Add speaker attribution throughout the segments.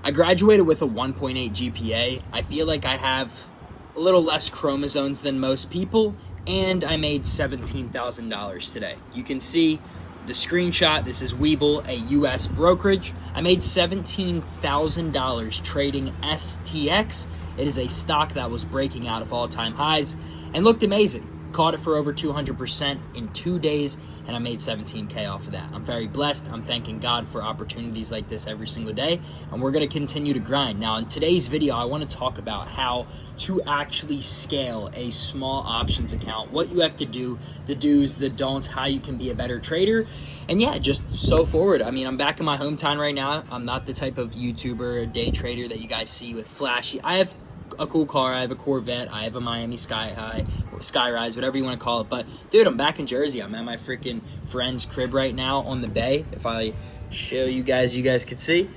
Speaker 1: I graduated with a 1.8 GPA. I feel like I have a little less chromosomes than most people, and I made $17,000 today. You can see the screenshot. This is Webull, a US brokerage. I made $17,000 trading STX. It is a stock that was breaking out of all-time highs and looked amazing. Caught it for over 200% in 2 days, and I made $17K off of that. I'm very blessed. I'm thanking God for opportunities like this every single day, and we're going to continue to grind. Now, in today's video, I want to talk about how to actually scale a small options account, what you have to do, the do's, the don'ts, how you can be a better trader, and yeah, just so forward. I mean, I'm back in my hometown right now. I'm not the type of YouTuber or day trader that you guys see with flashy. I have a cool car. I have a Corvette. I have a Miami Skyrise, whatever you want to call it. But dude, I'm back in Jersey. I'm at my freaking friend's crib right now on the bay. If I show you guys could see.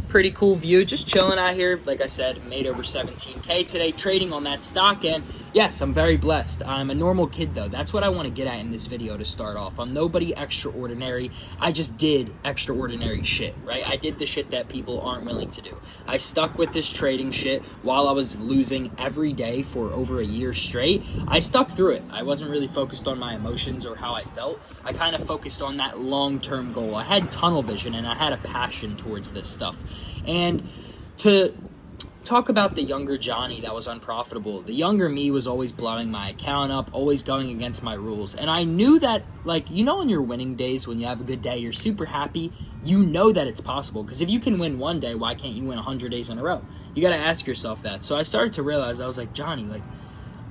Speaker 1: Pretty cool view, just chilling out here. Like I said, made over 17K today trading on that stock, and yes, I'm very blessed. I'm a normal kid though. That's what I want to get at in this video to start off. I'm nobody extraordinary. I just did extraordinary shit, right? I did the shit that people aren't willing to do. I stuck with this trading shit while I was losing every day for over a year straight. I stuck through it. I wasn't really focused on my emotions or how I felt. I kind of focused on that long-term goal. I had tunnel vision and I had a passion towards this stuff. And to talk about the younger Johnny that was unprofitable, the younger me was always blowing my account up, always going against my rules. And I knew that, like, you know, in your winning days, when you have a good day, you're super happy, you know that it's possible. Because if you can win one day, why can't you win 100 days in a row? You got to ask yourself that. So I started to realize, I was like, Johnny, like,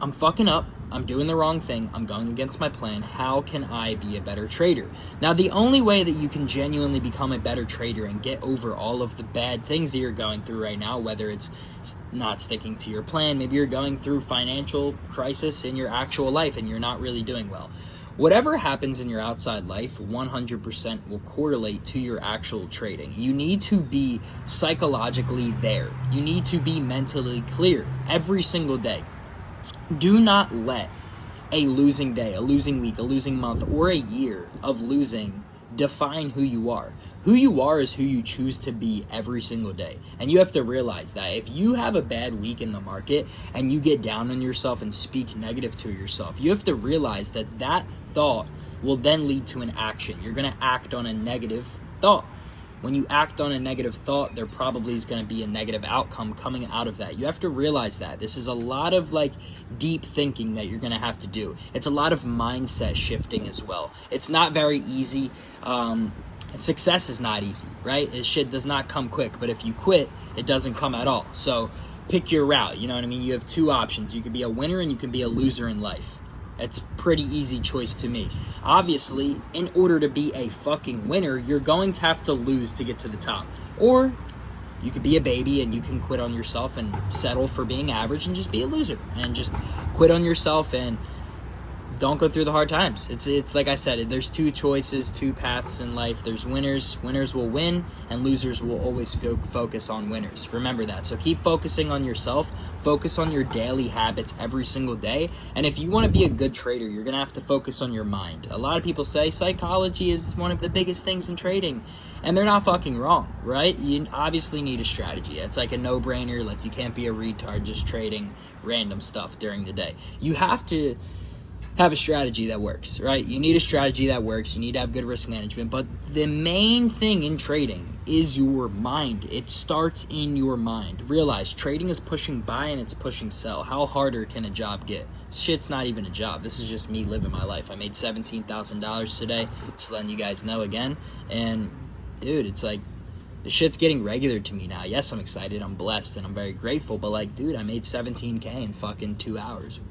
Speaker 1: I'm fucking up. I'm doing the wrong thing. I'm going against my plan. How can I be a better trader? Now, the only way that you can genuinely become a better trader and get over all of the bad things that you're going through right now, whether it's not sticking to your plan, maybe you're going through financial crisis in your actual life and you're not really doing well. Whatever happens in your outside life, 100% will correlate to your actual trading. You need to be psychologically there. You need to be mentally clear every single day. Do not let a losing day, a losing week, a losing month, or a year of losing define who you are. Who you are is who you choose to be every single day. And you have to realize that if you have a bad week in the market and you get down on yourself and speak negative to yourself, you have to realize that that thought will then lead to an action. You're going to act on a negative thought. When you act on a negative thought, there probably is going to be a negative outcome coming out of that. You have to realize that. This is a lot of like deep thinking that you're going to have to do. It's a lot of mindset shifting as well. It's not very easy. Success is not easy, right? This shit does not come quick, but if you quit, it doesn't come at all. So pick your route. You know what I mean? You have two options. You can be a winner and you can be a loser in life. It's a pretty easy choice to me. Obviously, in order to be a fucking winner, you're going to have to lose to get to the top. Or you could be a baby and you can quit on yourself and settle for being average and just be a loser. And just quit on yourself and don't go through the hard times. It's like I said, there's two choices, two paths in life. There's winners. Winners will win, and losers will always focus on winners. Remember that. So keep focusing on yourself. Focus on your daily habits every single day. And if you want to be a good trader, you're going to have to focus on your mind. A lot of people say psychology is one of the biggest things in trading, and they're not fucking wrong, right? You obviously need a strategy. It's like a no-brainer. Like, you can't be a retard just trading random stuff during the day. You have to have a strategy that works, right? You need a strategy that works. You need to have good risk management. But the main thing in trading is your mind. It starts in your mind. Realize trading is pushing buy and it's pushing sell. How harder can a job get? Shit's not even a job. This is just me living my life. I made $17,000 today. Just letting you guys know again. And dude, it's like, the shit's getting regular to me now. Yes, I'm excited. I'm blessed and I'm very grateful. But like, dude, I made $17K in fucking 2 hours.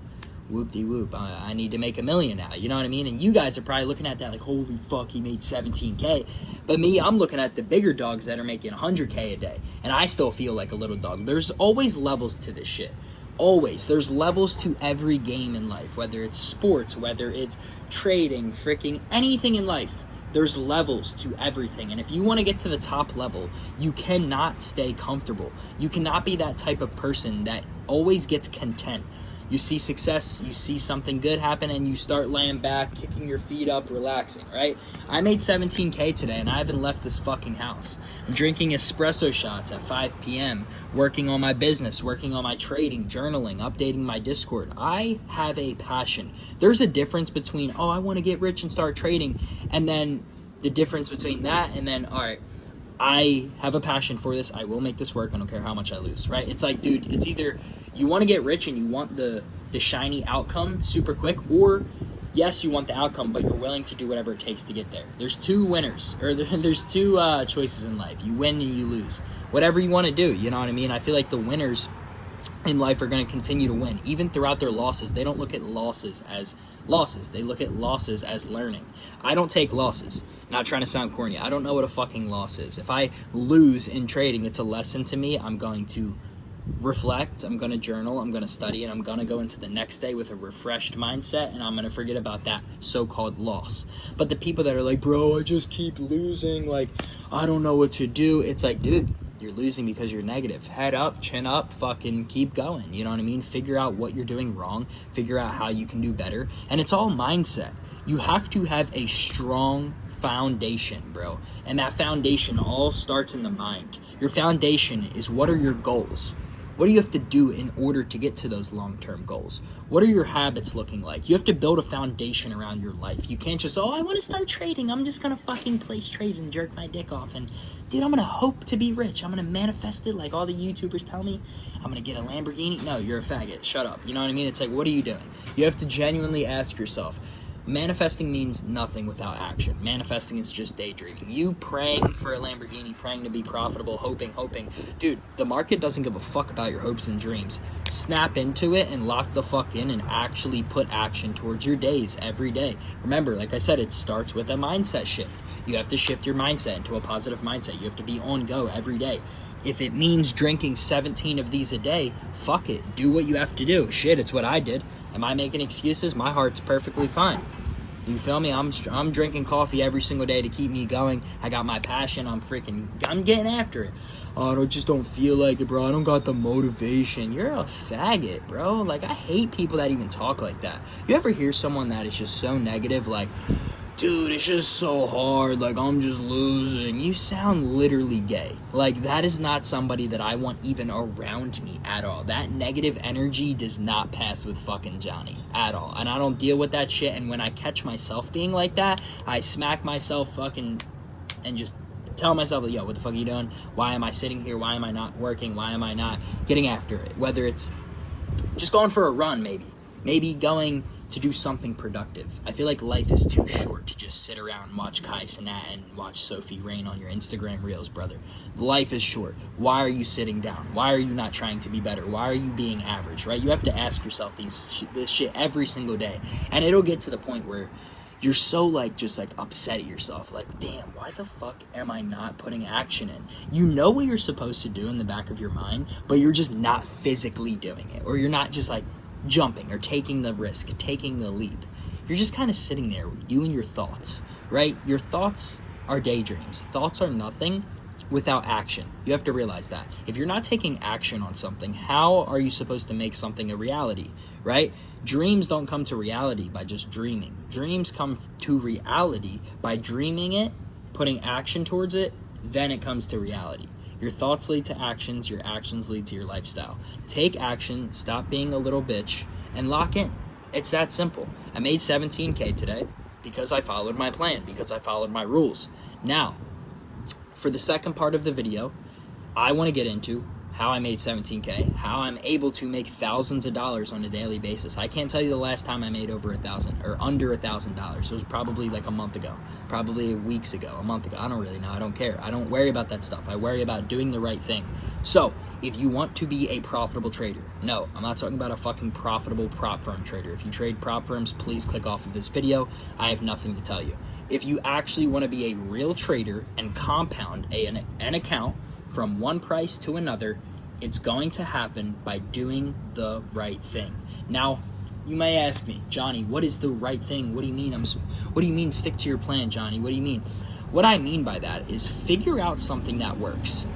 Speaker 1: Whoop-de-whoop, I need to make $1 million now, you know what I mean? And you guys are probably looking at that like, holy fuck, he made $17K. But me, I'm looking at the bigger dogs that are making $100K a day, and I still feel like a little dog. There's always levels to this shit. Always. There's levels to every game in life, whether it's sports, whether it's trading, freaking anything in life. There's levels to everything. And if you want to get to the top level, you cannot stay comfortable. You cannot be that type of person that always gets content. You see success, you see something good happen, and you start laying back, kicking your feet up, relaxing, right? I made 17K today, and I haven't left this fucking house. I'm drinking espresso shots at 5 p.m., working on my business, working on my trading, journaling, updating my Discord. I have a passion. There's a difference between, oh, I want to get rich and start trading, and then the difference between that and then, all right, I have a passion for this. I will make this work. I don't care how much I lose, right? It's like, dude, it's either you want to get rich and you want the shiny outcome super quick, or yes, you want the outcome, but you're willing to do whatever it takes to get there. There's two winners, or there's two choices in life. You win and you lose. Whatever you want to do, you know what I mean? I feel like the winners in life are going to continue to win, even throughout their losses. They don't look at losses as losses. They look at losses as learning. I don't take losses. Not trying to sound corny. I don't know what a fucking loss is. If I lose in trading, it's a lesson to me. I'm going to reflect, I'm going to journal, I'm going to study, and I'm going to go into the next day with a refreshed mindset, and I'm going to forget about that so-called loss. But the people that are like, bro, I just keep losing, like, I don't know what to do. It's like, dude, you're losing because you're negative. Head up, chin up, fucking keep going. You know what I mean? Figure out what you're doing wrong. Figure out how you can do better. And it's all mindset. You have to have a strong foundation, bro. And that foundation all starts in the mind. Your foundation is, what are your goals? What do you have to do in order to get to those long-term goals? What are your habits looking like? You have to build a foundation around your life. You can't just, oh, I want to start trading. I'm just going to fucking place trades and jerk my dick off. And, dude, I'm going to hope to be rich. I'm going to manifest it like all the YouTubers tell me. I'm going to get a Lamborghini. No, you're a faggot. Shut up. You know what I mean? It's like, what are you doing? You have to genuinely ask yourself, manifesting means nothing without action. Manifesting is just daydreaming. You praying for a Lamborghini, praying to be profitable, hoping. Dude, the market doesn't give a fuck about your hopes and dreams. Snap into it and lock the fuck in and actually put action towards your days every day. Remember, like I said, it starts with a mindset shift. You have to shift your mindset into a positive mindset. You have to be on go every day. If it means drinking 17 of these a day, fuck it. Do what you have to do. Shit, it's what I did. Am I making excuses? My heart's perfectly fine. You feel me? I'm drinking coffee every single day to keep me going. I got my passion. I'm getting after it. Oh, I just don't feel like it, bro. I don't got the motivation. You're a faggot, bro. Like, I hate people that even talk like that. You ever hear someone that is just so negative, like, dude, it's just so hard, like, I'm just losing. You sound literally gay. Like, that is not somebody that I want even around me at all. That negative energy does not pass with fucking Johnny at all. And I don't deal with that shit. And when I catch myself being like that, I smack myself fucking and just tell myself, yo, what the fuck are you doing? Why am I sitting here? Why am I not working? Why am I not getting after it? Whether it's just going for a run, maybe going to do something productive. I feel like life is too short to just sit around and watch Kai Cenat and watch Sophie Rain on your Instagram Reels, brother. Life is short. Why are you sitting down? Why are you not trying to be better? Why are you being average, right? You have to ask yourself this shit every single day. And it'll get to the point where you're so, like, just, like, upset at yourself. Like, damn, why the fuck am I not putting action in? You know what you're supposed to do in the back of your mind, but you're just not physically doing it. Or you're not just, like, jumping or taking the risk, taking the leap. You're just kind of sitting there, you and your thoughts, right? Your thoughts are daydreams. Thoughts are nothing without action. You have to realize that. If you're not taking action on something, how are you supposed to make something a reality, right? Dreams don't come to reality by just dreaming. Dreams come to reality by dreaming it, putting action towards it, then it comes to reality. Your thoughts lead to actions, your actions lead to your lifestyle. Take action, stop being a little bitch, and lock in. It's that simple. I made 17K today because I followed my plan, because I followed my rules. Now, for the second part of the video, I want to get into how I made 17K, how I'm able to make thousands of dollars on a daily basis. I can't tell you the last time I made over $1,000 or under $1,000. It was probably like a month ago, probably weeks ago, a month ago. I don't really know. I don't care. I don't worry about that stuff. I worry about doing the right thing. So if you want to be a profitable trader, no, I'm not talking about a fucking profitable prop firm trader. If you trade prop firms, please click off of this video. I have nothing to tell you. If you actually want to be a real trader and compound an account from one price to another, it's going to happen by doing the right thing. Now, you may ask me, Johnny, what is the right thing? What do you mean? What do you mean stick to your plan, Johnny? What do you mean? What I mean by that is figure out something that works.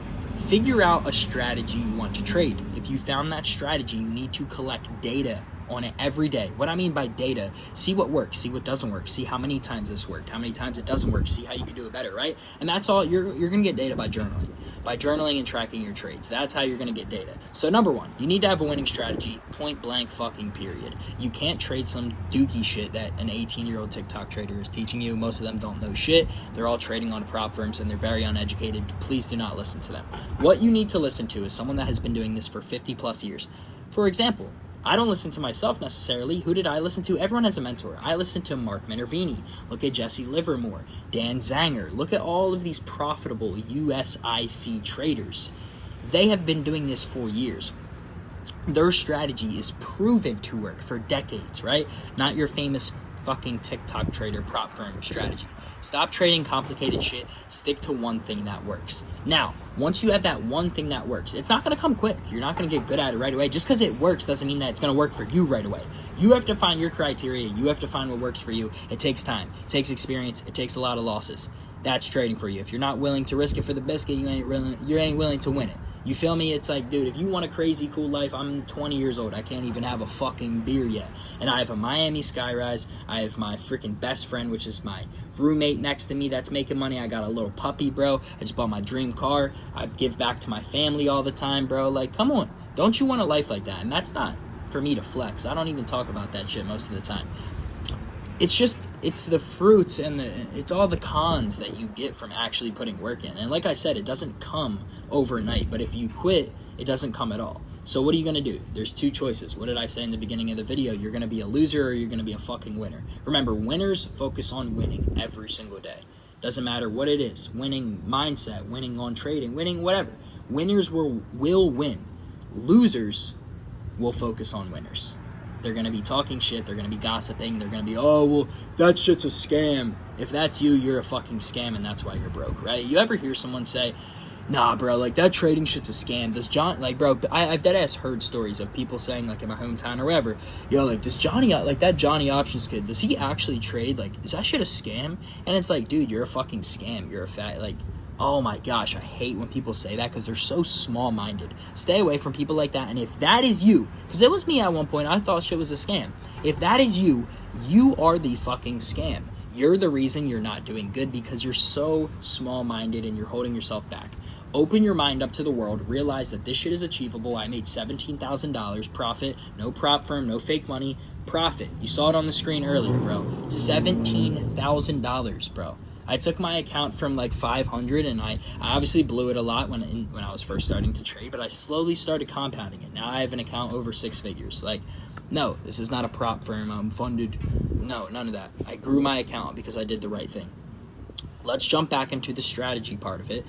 Speaker 1: Figure out a strategy you want to trade. If you found that strategy, you need to collect data on it every day. What I mean by data, see what works, see what doesn't work, see how many times this worked, how many times it doesn't work, see how you can do it better, right? And that's all, you're gonna get data by journaling. By journaling and tracking your trades. That's how you're gonna get data. So number one, you need to have a winning strategy, point blank fucking period. You can't trade some dookie shit that an 18-year-old TikTok trader is teaching you. Most of them don't know shit. They're all trading on prop firms and they're very uneducated. Please do not listen to them. What you need to listen to is someone that has been doing this for 50 plus years. For example, I don't listen to myself necessarily. Who did I listen to? Everyone has a mentor. I listen to Mark Minervini. Look at Jesse Livermore, Dan Zanger. Look at all of these profitable USIC traders. They have been doing this for years. Their strategy is proven to work for decades, right? Not your famous fucking TikTok trader prop firm strategy. Stop trading complicated shit. Stick to one thing that works. Now, once you have that one thing that works, it's not going to come quick. You're not going to get good at it right away. Just because it works doesn't mean that it's going to work for you right away. You have to find your criteria. You have to find what works for you. It takes time. It takes experience. It takes a lot of losses. That's trading for you. If you're not willing to risk it for the biscuit, you ain't willing to win it. You feel me? It's like, dude, if you want a crazy cool life, I'm 20 years old. I can't even have a fucking beer yet. And I have a Miami Skyrise. I have my freaking best friend, which is my roommate next to me that's making money. I got a little puppy, bro. I just bought my dream car. I give back to my family all the time, bro. Like, come on. Don't you want a life like that? And that's not for me to flex. I don't even talk about that shit most of the time. It's the fruits and it's all the cons that you get from actually putting work in. And like I said, it doesn't come overnight, but if you quit, it doesn't come at all. So what are you going to do? There's two choices. What did I say in the beginning of the video? You're going to be a loser or you're going to be a fucking winner. Remember, winners focus on winning every single day. Doesn't matter what it is. Winning mindset, winning on trading, winning whatever. Winners will win. Losers will focus on winners. They're going to be talking shit. They're going to be gossiping. They're going to be, oh, well, that shit's a scam. If that's you, you're a fucking scam, and that's why you're broke, right? You ever hear someone say, nah, bro, like, that trading shit's a scam. Does John, like, bro, I've deadass heard stories of people saying, like, in my hometown or wherever, yo, like, does Johnny, like, that Johnny Options kid, does he actually trade? Like, is that shit a scam? And it's like, dude, you're a fucking scam. You're a fat, like, oh my gosh, I hate when people say that because they're so small-minded. Stay away from people like that. And if that is you, because it was me at one point, I thought shit was a scam. If that is you, you are the fucking scam. You're the reason you're not doing good because you're so small-minded and you're holding yourself back. Open your mind up to the world. Realize that this shit is achievable. I made $17,000 profit. No prop firm, no fake money. Profit. You saw it on the screen earlier, bro. $17,000, bro. I took my account from like 500 and I obviously blew it a lot when I was first starting to trade, but I slowly started compounding it. Now I have an account over 6 figures. Like, no, this is not a prop firm. I'm funded. No, none of that. I grew my account because I did the right thing. Let's jump back into the strategy part of it.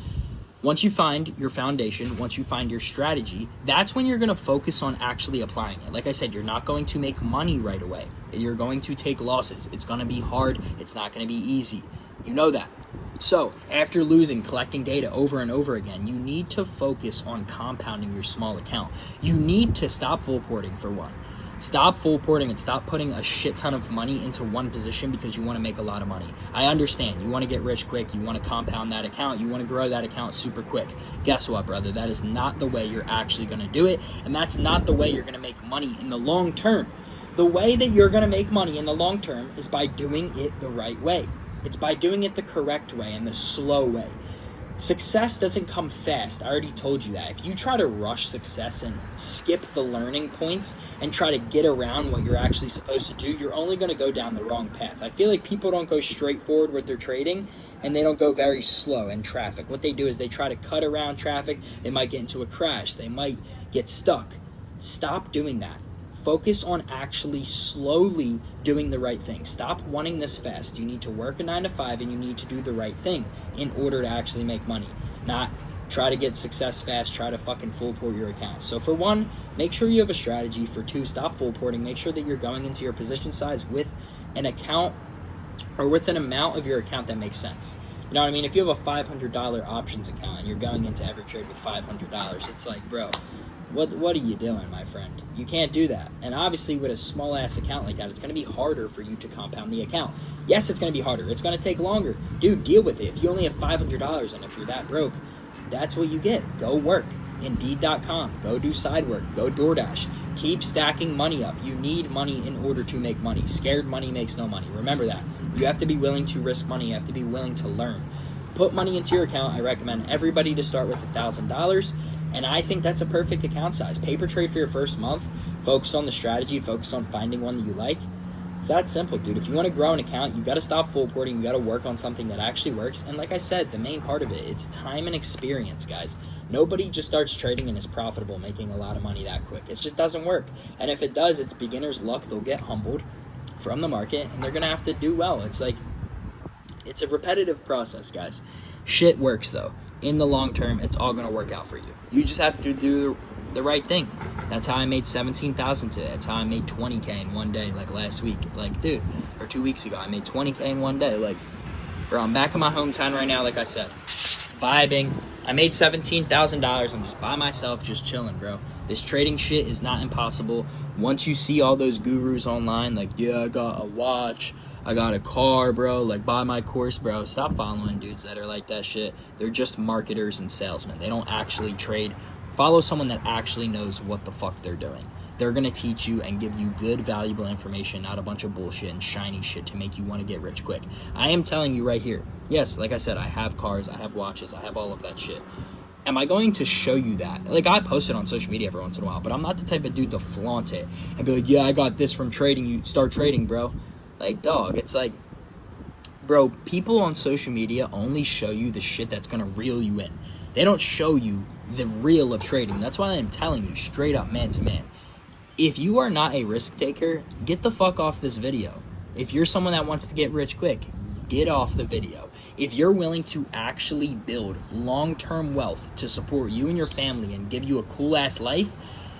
Speaker 1: Once you find your foundation, once you find your strategy, that's when you're going to focus on actually applying it. Like I said, you're not going to make money right away. You're going to take losses. It's going to be hard. It's not going to be easy. You know that. So after collecting data over and over again, you need to focus on compounding your small account. You need to stop full porting for one. Stop full porting and stop putting a shit ton of money into one position because you want to make a lot of money. I understand. You want to get rich quick. You want to compound that account. You want to grow that account super quick. Guess what, brother? That is not the way you're actually going to do it. And that's not the way you're going to make money in the long term. The way that you're going to make money in the long term is by doing it the right way. It's by doing it the correct way and the slow way. Success doesn't come fast. I already told you that. If you try to rush success and skip the learning points and try to get around what you're actually supposed to do, you're only going to go down the wrong path. I feel like people don't go straight forward with their trading and they don't go very slow in traffic. What they do is they try to cut around traffic. They might get into a crash. They might get stuck. Stop doing that. Focus on actually slowly doing the right thing. Stop wanting this fast. You need to work a 9 to 5 and you need to do the right thing in order to actually make money. Not try to get success fast, try to fucking full port your account. So for one, make sure you have a strategy. For two, stop full porting. Make sure that you're going into your position size with an account or with an amount of your account that makes sense. You know what I mean? If you have a $500 options account and you're going into every trade with $500, it's like, bro, what are you doing, my friend? You can't do that. And obviously with a small ass account like that, it's going to be harder for you to compound the account. Yes, it's going to be harder. It's going to take longer. Dude, deal with it. If you only have $500 and if you're that broke, that's what you get. Go work. Indeed.com. Go do side work. Go DoorDash. Keep stacking money up. You need money in order to make money. Scared money makes no money. Remember that. You have to be willing to risk money. You have to be willing to learn. Put money into your account. I recommend everybody to start with $1,000. And I think that's a perfect account size. Paper trade for your first month. Focus on the strategy. Focus on finding one that you like. It's that simple, dude. If you want to grow an account, you got to stop full porting. You got to work on something that actually works. And like I said, the main part of it, it's time and experience, guys. Nobody just starts trading and is profitable, making a lot of money that quick. It just doesn't work. And if it does, it's beginner's luck. They'll get humbled from the market, and they're going to have to do well. It's like, it's a repetitive process, guys. Shit works, though. In the long term, it's all going to work out for you. You just have to do the right thing. That's how I made $17,000 today. That's how I made $20K in one day, like last week. Like, dude, or 2 weeks ago, I made $20K in one day. Like, bro, I'm back in my hometown right now, like I said. Vibing. I made $17,000. I'm just by myself, just chilling, bro. This trading shit is not impossible. Once you see all those gurus online, like, yeah, I got a watch, I got a car, bro, like, buy my course, bro. Stop following dudes that are like that shit. They're just marketers and salesmen. They don't actually trade. Follow someone that actually knows what the fuck they're doing. They're going to teach you and give you good, valuable information, not a bunch of bullshit and shiny shit to make you want to get rich quick. I am telling you right here. Yes, like I said, I have cars, I have watches, I have all of that shit. Am I going to show you that? Like, I post it on social media every once in a while, but I'm not the type of dude to flaunt it and be like, yeah, I got this from trading. You start trading, bro. Like, dog, it's like, bro, people on social media only show you the shit that's going to reel you in. They don't show you the real of trading. That's why I'm telling you straight up, man to man. If you are not a risk taker, get the fuck off this video. If you're someone that wants to get rich quick, get off the video. If you're willing to actually build long-term wealth to support you and your family and give you a cool-ass life,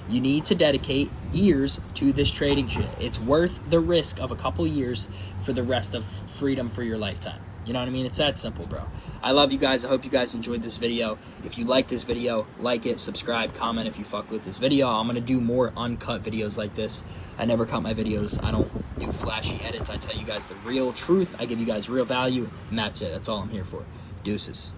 Speaker 1: you need to dedicate years to this trading shit. It's worth the risk of a couple years for the rest of freedom for your lifetime. You know what I mean? It's that simple, bro. I love you guys. I hope you guys enjoyed this video. If you like this video, like it, subscribe, comment if you fuck with this video. I'm going to do more uncut videos like this. I never cut my videos. I don't do flashy edits. I tell you guys the real truth. I give you guys real value, and that's it. That's all I'm here for. Deuces.